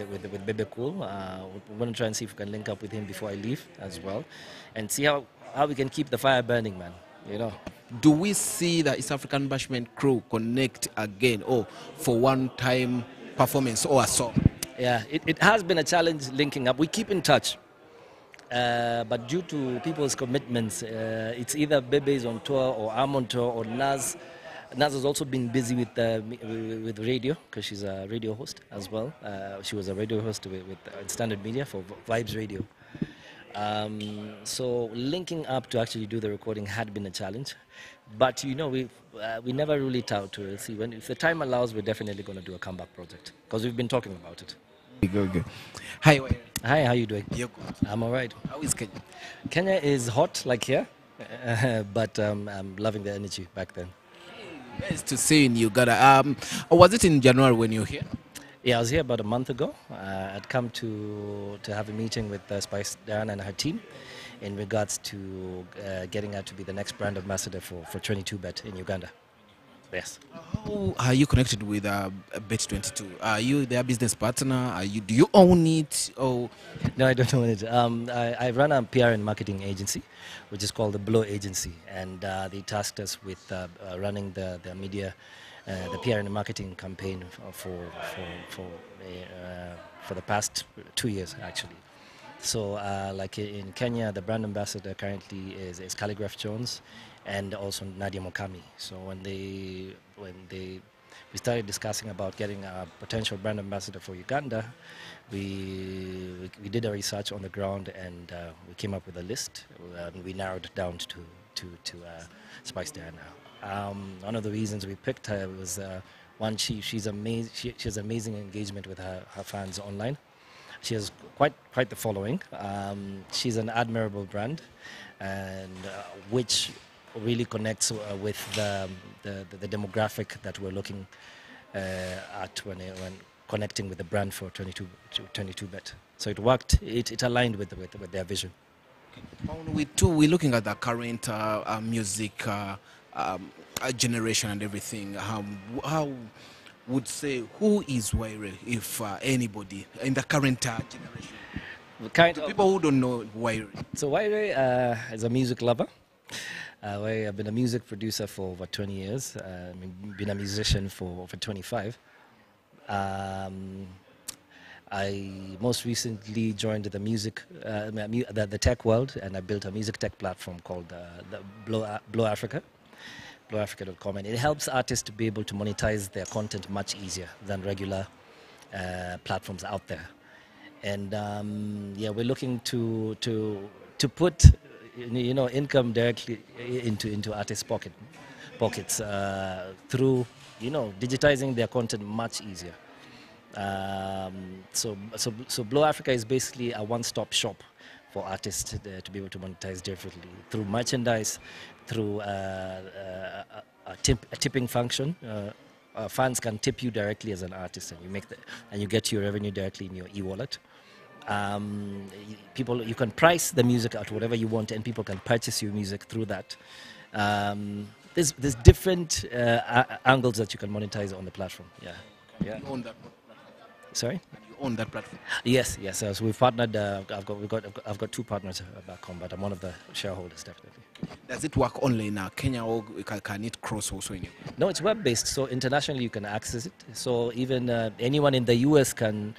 with Bebe Cool. We're going to try and see if we can link up with him before I leave as well, and see how we can keep the fire burning, man. You know. Do we see the East African Bashment crew connect again, or for one-time performance or a song? Yeah, it has been a challenge linking up. We keep in touch. But due to people's commitments, it's either Bebe is on tour or I'm on tour or Naz. Naz has also been busy with radio because she's a radio host as well. She was a radio host with Standard Media for Vibes Radio. So linking up to actually do the recording had been a challenge, but you know we never rule it out. To see if the time allows, we're definitely going to do a comeback project because we've been talking about it. Good. Hi, Wyre. Hi, how you doing? You're good. I'm all right. How is Kenya? Kenya is hot like here, but I'm loving the energy back then. Nice to see you in Uganda. Was it in January when you were here? Yeah, I was here about a month ago. I'd come to have a meeting with Spice Diana and her team in regards to getting her to be the next brand ambassador for 22Bet in Uganda. Yes. How are you connected with Bet22? Are you their business partner? Do you own it? Or no, I don't own it. I run a PR and marketing agency, which is called the Blow Agency, and they tasked us with running the media, the PR and marketing campaign for the past 2 years actually. So like in Kenya, the brand ambassador currently is Calligraph Jones, and also Nadia Mokami. So when we started discussing about getting a potential brand ambassador for Uganda, we did a research on the ground, and we came up with a list. We narrowed it down to Spice Diana. One of the reasons we picked her was one, she's amazing. She has amazing engagement with her fans online. She has quite the following. She's an admirable brand, and which really connects with the demographic that we're looking at when connecting with the brand for 22Bet. So it worked. It aligned with their vision. We're looking at the current music generation and everything. How would say who is Wyre, if anybody in the current generation? People who don't know Wyre. So Wyre is a music lover. I've been a music producer for over 20 years. Been a musician for over 25. I most recently joined the the tech world, and I built a music tech platform called the Blow Africa. BlowAfrica.com, and it helps artists to be able to monetize their content much easier than regular platforms out there. And yeah, we're looking to put income directly into artists' pockets through digitizing their content much easier. So Blow Africa is basically a one-stop shop for artists to be able to monetize differently through merchandise, through a tipping function. Fans can tip you directly as an artist, and you get your revenue directly in your e-wallet. You can price the music at whatever you want, and people can purchase your music through that. There's different angles that you can monetize on the platform. Yeah. You own that platform. Sorry? You own that platform? Yes. So we've partnered. I've got two partners back home, but I'm one of the shareholders, definitely. Does it work only in Kenya, or can it cross also in Uganda? No, it's web-based, so internationally you can access it. So even anyone in the US can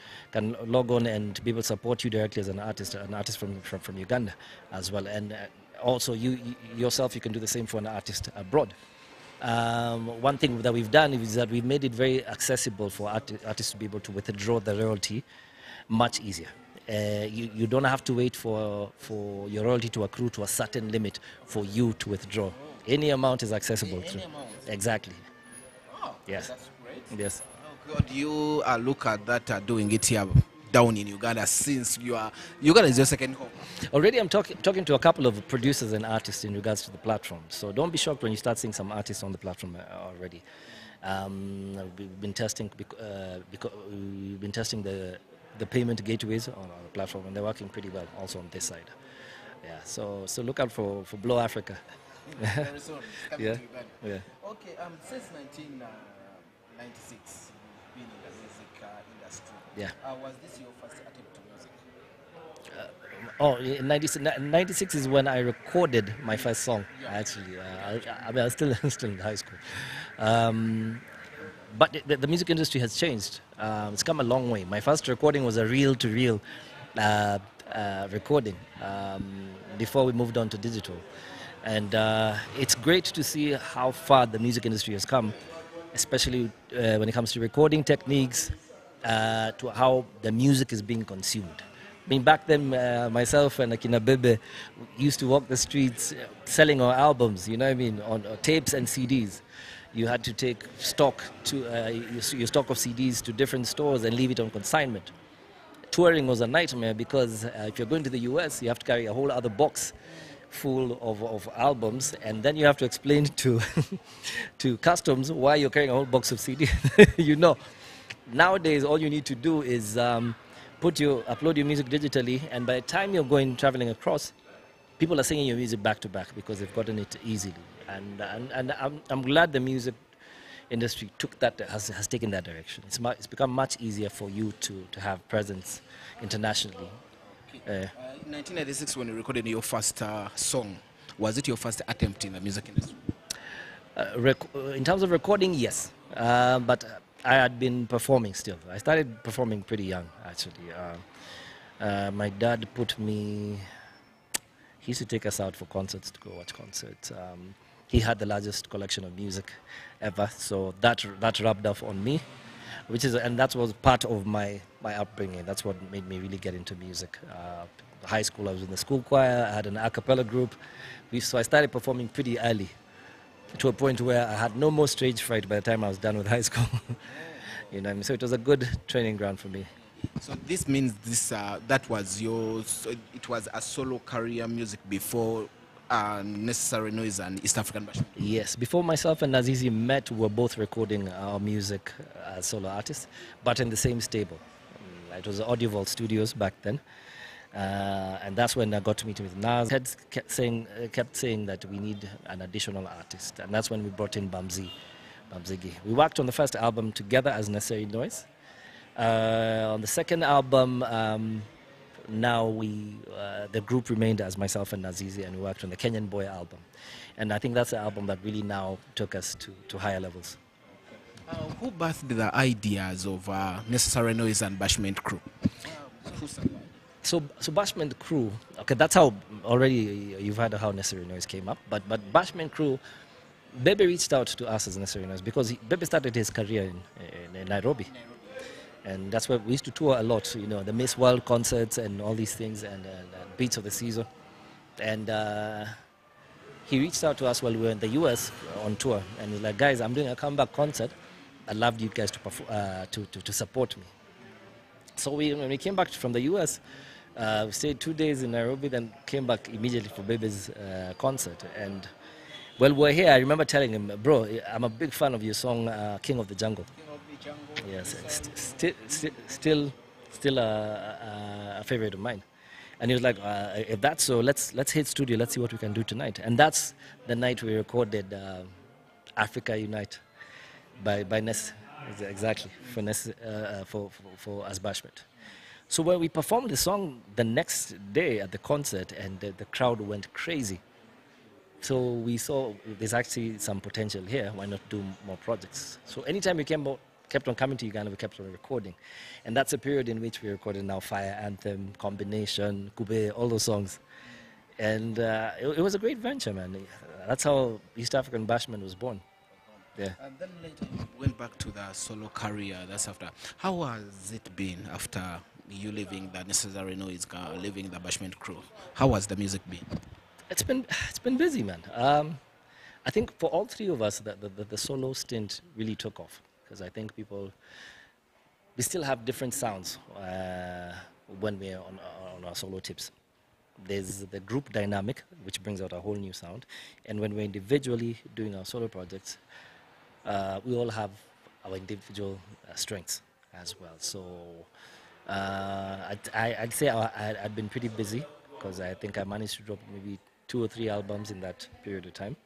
log on and be able to support you directly as an artist from Uganda as well. And also you yourself, you can do the same for an artist abroad. One thing that we've done is that we've made it very accessible for artists to be able to withdraw the royalty much easier. You don't have to wait for your royalty to accrue to a certain limit for you to withdraw. Any amount is accessible. Any amount? Exactly. Oh, yes. That's great. Yes. Oh God, you look at that doing it here down in Uganda, since Uganda is your second home. Already I'm talking to a couple of producers and artists in regards to the platform. So don't be shocked when you start seeing some artists on the platform already. We've been testing the payment gateways on our platform, and they're working pretty well also on this side. Yeah, so look out for Blow Africa. Very soon. Yeah. Okay, since 1996, you've been in the music That's true. Yeah. Was this your first attempt to music? Oh, in 96 is when I recorded my first song. Actually, I mean, I was still still in high school, but the music industry has changed. It's come a long way. My first recording was a reel-to-reel recording before we moved on to digital, and it's great to see how far the music industry has come, especially when it comes to recording techniques, to how the music is being consumed. I mean, back then, myself and Akina Bebe used to walk the streets selling our albums, you know what I mean, on tapes and CDs. You had to take stock to your stock of CDs to different stores and leave it on consignment. Touring was a nightmare because if you're going to the US, you have to carry a whole other box full of albums, and then you have to explain to to customs why you're carrying a whole box of CD. You know, nowadays all you need to do is upload your music digitally, and by the time you're traveling across, people are singing your music back to back because they've gotten it easily. And I'm glad the music industry has taken that direction. It's become much easier for you to have presence internationally. In 1996, when you recorded your first song, was it your first attempt in the music industry? In terms of recording, yes, but I had been performing still. I started performing pretty young, actually. My dad he used to take us out for concerts to go watch concerts. He had the largest collection of music ever, so that rubbed off on me, and that was part of my upbringing. That's what made me really get into music. High school, I was in the school choir. I had an a cappella group, so I started performing pretty early, to a point where I had no more stage fright by the time I was done with high school. You know what I mean? So it was a good training ground for me. So this means it was a solo career music before Necessary Noise and East African Bashment. Yes, before myself and Nazizi met, we were both recording our music as solo artists, but in the same stable. It was Audio Vault Studios back then. And that's when I got to meet with Naz. Kept saying that we need an additional artist, and that's when we brought in Bamzigi. We worked on the first album together as Necessary Noise. On the second album, the group remained as myself and Nazizi, and we worked on the Kenyan Boy album. And I think that's the album that really now took us to higher levels. Who birthed the ideas of Necessary Noise and Bashment Crew? So Bashment Crew, okay, that's how already you've heard how Necessary Noise came up. But Bashment Crew, Bebe reached out to us as Necessary Noise because Bebe started his career in Nairobi. And that's where we used to tour a lot, you know, the Miss World concerts and all these things, and Beats of the Season. And he reached out to us while we were in the US on tour, and he's like, guys, I'm doing a comeback concert. I'd love you guys to support me. So when we came back from the US, we stayed 2 days in Nairobi, then came back immediately for Bebe's concert. And while we're here, I remember telling him, bro, I'm a big fan of your song, King of the Jungle. Yes, still a favorite of mine. And he was like, if that's so, let's hit studio, let's see what we can do tonight. And that's the night we recorded Africa Unite by Ness, exactly, for as Bashment. So when we performed the song the next day at the concert, and the crowd went crazy. So we saw there's actually some potential here. Why not do more projects? So anytime we kept on coming to Uganda, we kept on recording. And that's a period in which we recorded now Fire Anthem, Combination, Kube, all those songs. And it was a great venture, man. That's how East African Bashment was born. Yeah. And then later you went back to the solo career. That's after. How has it been after you leaving the Necessary Noise, leaving the Bashment Crew? How has the music been? It's been busy, man. I think for all three of us, the solo stint really took off, because I think we still have different sounds when we're on our solo tips. There's the group dynamic, which brings out a whole new sound, and when we're individually doing our solo projects, we all have our individual strengths as well. So I'd say I'd been pretty busy, because I think I managed to drop maybe 2 or 3 albums in that period of time.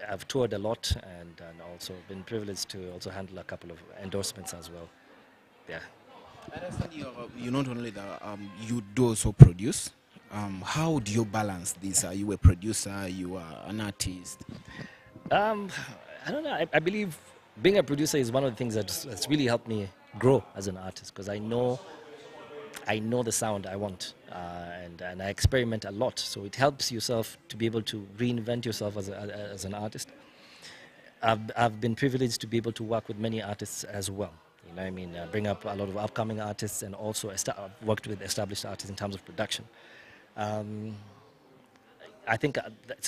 I've toured a lot, and also been privileged to also handle a couple of endorsements as well. Yeah. I understand you not only that you do also produce. How do you balance this? Are you a producer? You are an artist? Um, I don't know. I believe being a producer is one of the things that's really helped me grow as an artist because I know the sound I want, and I experiment a lot. So it helps yourself to be able to reinvent yourself as an artist. I've been privileged to be able to work with many artists as well. You know what I mean? Bring up a lot of upcoming artists and also I've worked with established artists in terms of production. Um, I think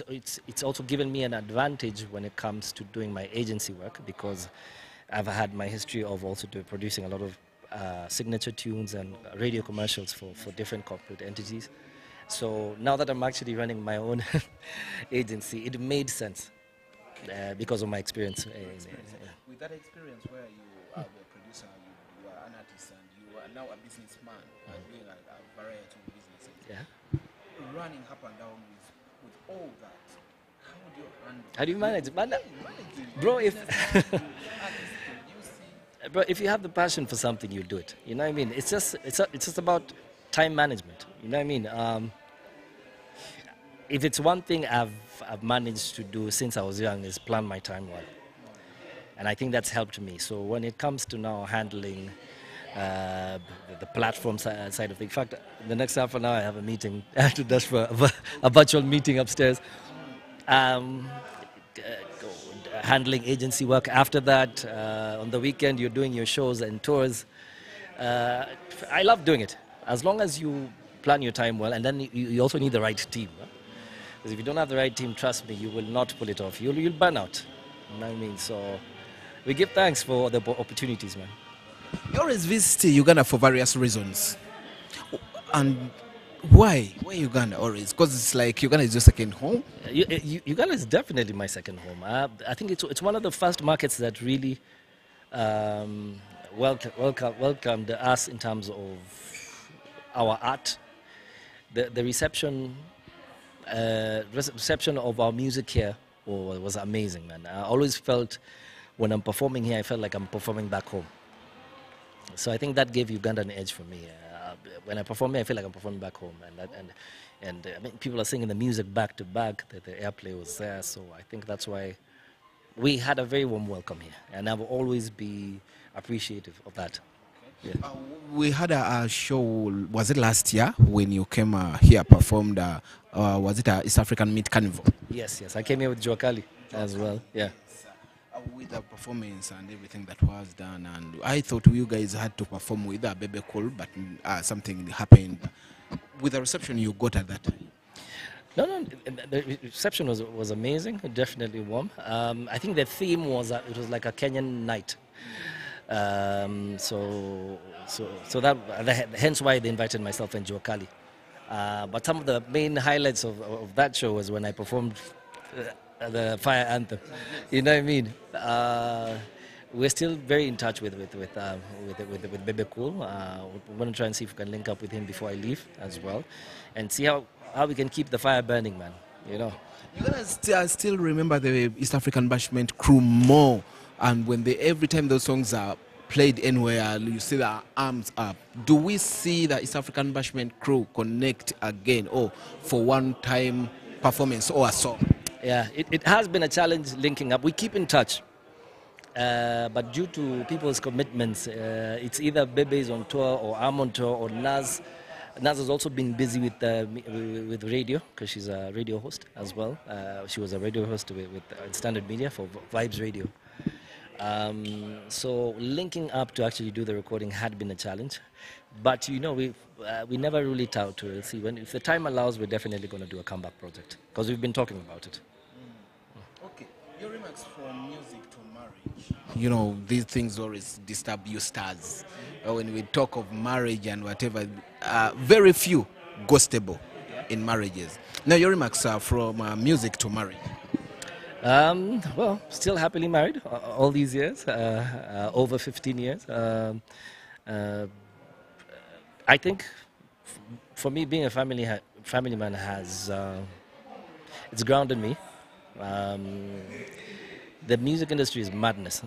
it's also given me an advantage when it comes to doing my agency work because I've had my history of also producing a lot of signature tunes and radio commercials for different corporate entities. So now that I'm actually running my own agency, it made sense because of my experience. With that experience where you are a producer, you are an artist, and you are now a businessman doing a variety of businesses. Yeah. Running up and down with all that, How do you manage? Bro, bro, if you have the passion for something, you'll do it. You know what I mean? It's just about time management. You know what I mean? If it's one thing I've managed to do since I was young is plan my time well, and I think that's helped me. So when it comes to now handling the platform side of things, in fact, the next half an hour I have a meeting. I have to dash for a virtual meeting upstairs. Handling agency work after that. On the weekend, you're doing your shows and tours. I love doing it as long as you plan your time well, and then you also need the right team. Huh? Because if you don't have the right team, trust me, you will not pull it off. You'll burn out. You know what I mean? So we give thanks for the opportunities, man. You always visit Uganda for various reasons. And why? Why Uganda always? Because it's like Uganda is your second home? Uganda is definitely my second home. I think it's one of the first markets that really welcomed us in terms of our art. The reception of our music here was amazing, man. I always felt when I'm performing here, I felt like I'm performing back home. So I think that gave Uganda an edge for me. When I perform here, I feel like I'm performing back home, and I mean, people are singing the music back to back. The airplay was there, so I think that's why we had a very warm welcome here, and I will always be appreciative of that. Yeah. We had a show. Was it last year when you came here performed? Was it a East African Meat Carnival? Yes. I came here with Joakali as well. Yeah. With the performance and everything that was done, and I thought you guys had to perform with a Bebe call, but something happened with the reception you got at that time. No, the reception was amazing, definitely warm. I think the theme was it was like a Kenyan night, so that hence why they invited myself and Joakali. But some of the main highlights of that show was when I performed the fire anthem. You know what I mean? We're still very in touch with Bebe Cool. We want to try and see if we can link up with him before I leave as well, and see how we can keep the fire burning, man. You know. You guys still remember the East African Bashment crew more, and when every time those songs are played anywhere, you see their arms up. Do we see the East African Bashment crew connect again, or for one time performance or a song? Yeah, it has been a challenge linking up. We keep in touch, but due to people's commitments, it's either Bebe is on tour or I'm on tour or Naz. Naz has also been busy with radio because she's a radio host as well. She was a radio host with Standard Media for Vibes Radio. So linking up to actually do the recording had been a challenge, but you know we never rule it out. We'll see if the time allows. We're definitely going to do a comeback project because we've been talking about it. Okay, your remarks from music to marriage. You know, these things always disturb you stars. When we talk of marriage and whatever, very few go stable in marriages. Now, your remarks are from music to marriage. Well, still happily married all these years, over 15 years. I think for me, being a family man has it's grounded me. The music industry is madness.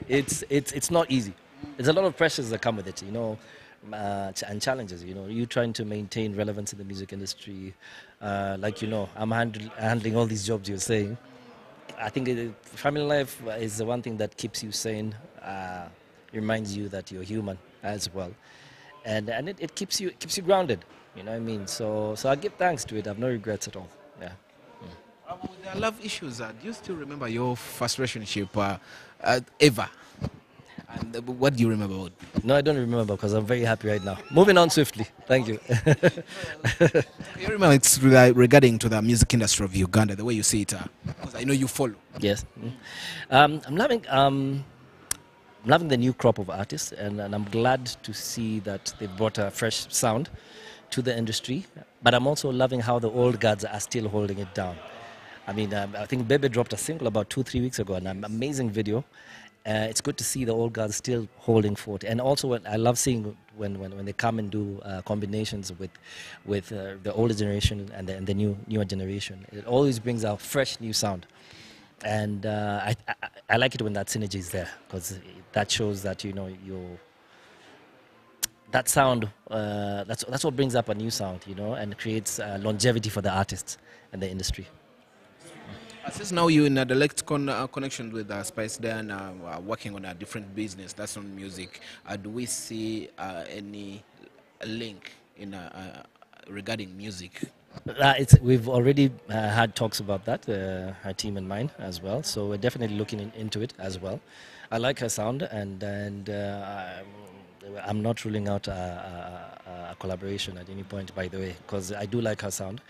It's not easy. There's a lot of pressures that come with it, and challenges. You trying to maintain relevance in the music industry. I'm handling all these jobs you're saying. I think family life is the one thing that keeps you sane, reminds you that you're human as well, and it keeps you grounded. You know what I mean? So I give thanks to it. I have no regrets at all. Yeah. With the love issues, do you still remember your first relationship ever? And what do you remember about it? No, I don't remember because I'm very happy right now. Moving on swiftly. Thank you. You remember it's regarding to the music industry of Uganda, the way you see it, because I know you follow. Yes. I'm loving the new crop of artists, and I'm glad to see that they brought a fresh sound to the industry. But I'm also loving how the old guards are still holding it down. I mean, I think Bebe dropped a single about 2-3 weeks ago, an amazing video. It's good to see the old guards still holding forth, and also I love seeing when they come and do combinations with the older generation and the newer generation. It always brings out fresh new sound, and I like it when that synergy is there, because that shows that that sound that's what brings up a new sound, and creates longevity for the artists and the industry. Since now you're in a direct connection with Spice Dan, working on a different business, that's on music, do we see any link in regarding music? We've already had talks about that, her team and mine as well, so we're definitely looking into it as well. I like her sound, and I'm not ruling out a collaboration at any point, by the way, because I do like her sound.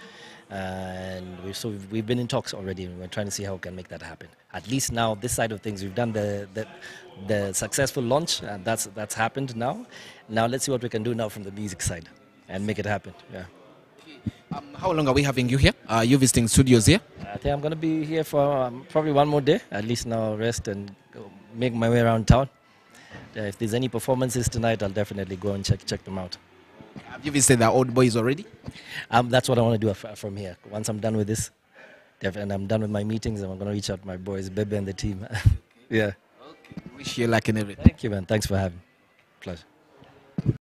And we've been in talks already, and we're trying to see how we can make that happen. At least now, this side of things, we've done the successful launch, and that's happened now. Now let's see what we can do now from the music side and make it happen. Yeah. How long are we having you here? Are you visiting studios here? I think I'm going to be here for probably one more day. At least now rest and make my way around town. If there's any performances tonight, I'll definitely go and check them out. Have you visited the old boys already? That's what I want to do from here. Once I'm done with this, and I'm done with my meetings, I'm going to reach out to my boys, Bebe and the team. Yeah. Okay. Wish you luck and everything. Thank you, man. Thanks for having me. Pleasure.